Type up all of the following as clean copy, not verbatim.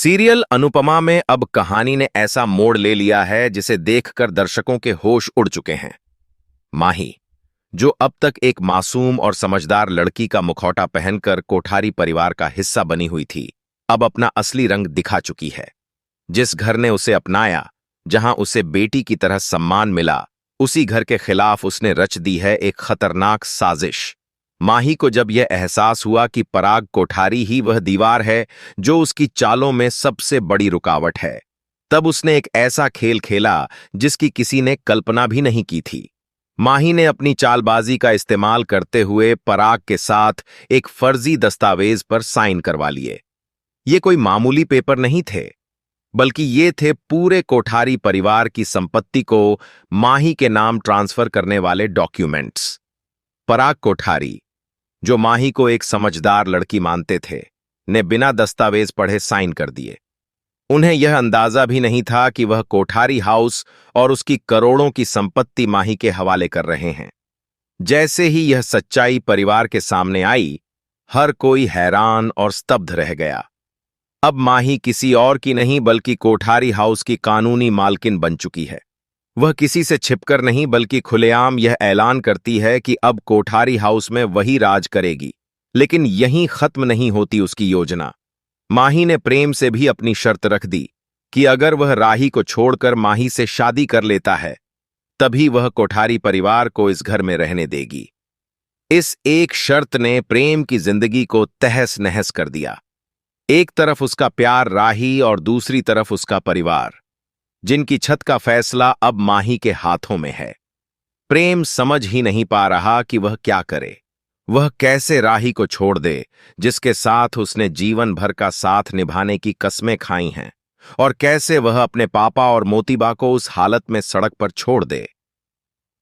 Serial Anupama में अब कहानी ने ऐसा मोड़ ले लिया है जिसे देखकर दर्शकों के होश उड़ चुके हैं। माही, जो अब तक एक मासूम और समझदार लड़की का मुखौटा पहनकर कोठारी परिवार का हिस्सा बनी हुई थी, अब अपना असली रंग दिखा चुकी है। जिस घर ने उसे अपनाया, जहां उसे बेटी की तरह सम्मान मिला, उसी घर के खिलाफ उसने रच दी है एक खतरनाक साजिश। माही को जब यह एहसास हुआ कि पराग कोठारी ही वह दीवार है जो उसकी चालों में सबसे बड़ी रुकावट है, तब उसने एक ऐसा खेल खेला जिसकी किसी ने कल्पना भी नहीं की थी। माही ने अपनी चालबाजी का इस्तेमाल करते हुए पराग के साथ एक फर्जी दस्तावेज पर साइन करवा लिए। ये कोई मामूली पेपर नहीं थे, बल्कि ये थे पूरे कोठारी परिवार की संपत्ति को माही के नाम ट्रांसफर करने वाले डॉक्यूमेंट्स। पराग कोठारी, जो माही को एक समझदार लड़की मानते थे, ने बिना दस्तावेज पढ़े साइन कर दिए। उन्हें यह अंदाजा भी नहीं था कि वह कोठारी हाउस और उसकी करोड़ों की संपत्ति माही के हवाले कर रहे हैं। जैसे ही यह सच्चाई परिवार के सामने आई, हर कोई हैरान और स्तब्ध रह गया। अब माही किसी और की नहीं बल्कि कोठारी हाउस की कानूनी मालकिन बन चुकी है। वह किसी से छिपकर नहीं बल्कि खुलेआम यह ऐलान करती है कि अब कोठारी हाउस में वही राज करेगी। लेकिन यहीं खत्म नहीं होती उसकी योजना। माही ने प्रेम से भी अपनी शर्त रख दी कि अगर वह राही को छोड़कर माही से शादी कर लेता है, तभी वह कोठारी परिवार को इस घर में रहने देगी। इस एक शर्त ने प्रेम की जिंदगी को तहस नहस कर दिया। एक तरफ उसका प्यार राही और दूसरी तरफ उसका परिवार, जिनकी छत का फैसला अब माही के हाथों में है। प्रेम समझ ही नहीं पा रहा कि वह क्या करे। वह कैसे राही को छोड़ दे, जिसके साथ उसने जीवन भर का साथ निभाने की कस्में खाई हैं, और कैसे वह अपने पापा और मोतीबा को उस हालत में सड़क पर छोड़ दे।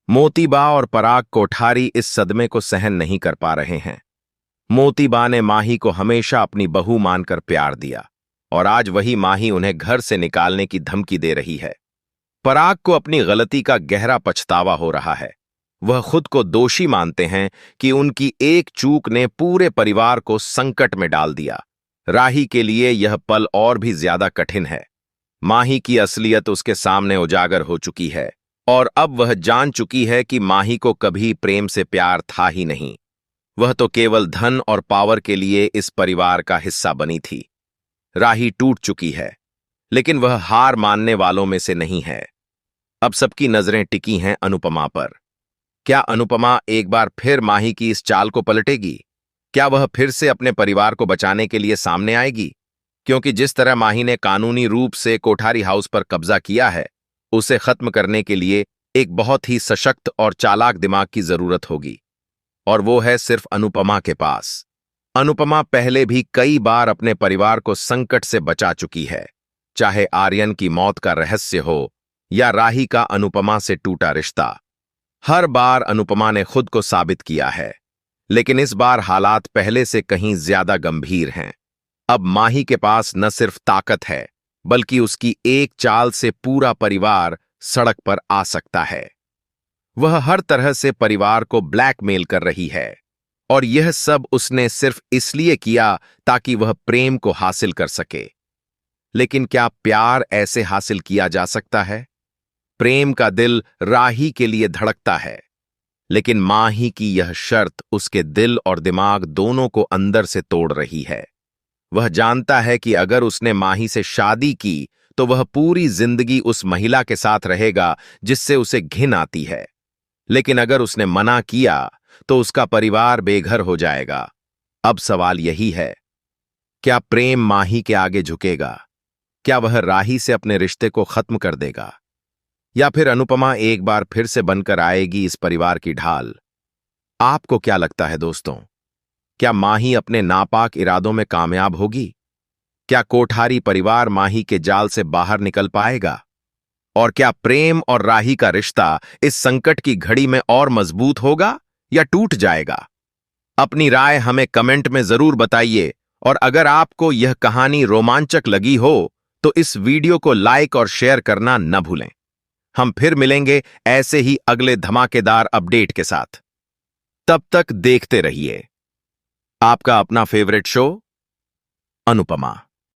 मोतीबा और पराग कोठारी इस सदमे को सहन नहीं कर पा रहे हैं। मोतीबा ने माही को हमेशा अपनी बहू मानकर प्यार दिया, और आज वही माही उन्हें घर से निकालने की धमकी दे रही है। पराग को अपनी गलती का गहरा पछतावा हो रहा है। वह खुद को दोषी मानते हैं कि उनकी एक चूक ने पूरे परिवार को संकट में डाल दिया। राही के लिए यह पल और भी ज्यादा कठिन है। माही की असलियत उसके सामने उजागर हो चुकी है, और अब वह जान चुकी है कि माही को कभी प्रेम से प्यार था ही नहीं। वह तो केवल धन और पावर के लिए इस परिवार का हिस्सा बनी थी। राही टूट चुकी है, लेकिन वह हार मानने वालों में से नहीं है। अब सबकी नजरें टिकी हैं अनुपमा पर। क्या अनुपमा एक बार फिर माही की इस चाल को पलटेगी? क्या वह फिर से अपने परिवार को बचाने के लिए सामने आएगी? क्योंकि जिस तरह माही ने कानूनी रूप से कोठारी हाउस पर कब्जा किया है, उसे खत्म करने के लिए एक बहुत ही सशक्त और चालाक दिमाग की जरूरत होगी, और वो है सिर्फ अनुपमा के पास। अनुपमा पहले भी कई बार अपने परिवार को संकट से बचा चुकी है, चाहे आर्यन की मौत का रहस्य हो या राही का अनुपमा से टूटा रिश्ता। हर बार अनुपमा ने खुद को साबित किया है, लेकिन इस बार हालात पहले से कहीं ज्यादा गंभीर हैं। अब माही के पास न सिर्फ ताकत है, बल्कि उसकी एक चाल से पूरा परिवार सड़क पर आ सकता है। वह हर तरह से परिवार को ब्लैकमेल कर रही है, और यह सब उसने सिर्फ इसलिए किया ताकि वह प्रेम को हासिल कर सके। लेकिन क्या प्यार ऐसे हासिल किया जा सकता है? प्रेम का दिल राही के लिए धड़कता है, लेकिन माही की यह शर्त उसके दिल और दिमाग दोनों को अंदर से तोड़ रही है। वह जानता है कि अगर उसने माही से शादी की तो वह पूरी जिंदगी उस महिला के साथ रहेगा जिससे उसे घिन आती है। लेकिन अगर उसने मना किया तो उसका परिवार बेघर हो जाएगा। अब सवाल यही है, क्या प्रेम माही के आगे झुकेगा? क्या वह राही से अपने रिश्ते को खत्म कर देगा, या फिर अनुपमा एक बार फिर से बनकर आएगी इस परिवार की ढाल? आपको क्या लगता है दोस्तों? क्या माही अपने नापाक इरादों में कामयाब होगी? क्या कोठारी परिवार माही के जाल से बाहर निकल पाएगा? और क्या प्रेम और राही का रिश्ता इस संकट की घड़ी में और मजबूत होगा या टूट जाएगा? अपनी राय हमें कमेंट में जरूर बताइए, और अगर आपको यह कहानी रोमांचक लगी हो तो इस वीडियो को लाइक और शेयर करना न भूलें। हम फिर मिलेंगे ऐसे ही अगले धमाकेदार अपडेट के साथ। तब तक देखते रहिए आपका अपना फेवरेट शो अनुपमा।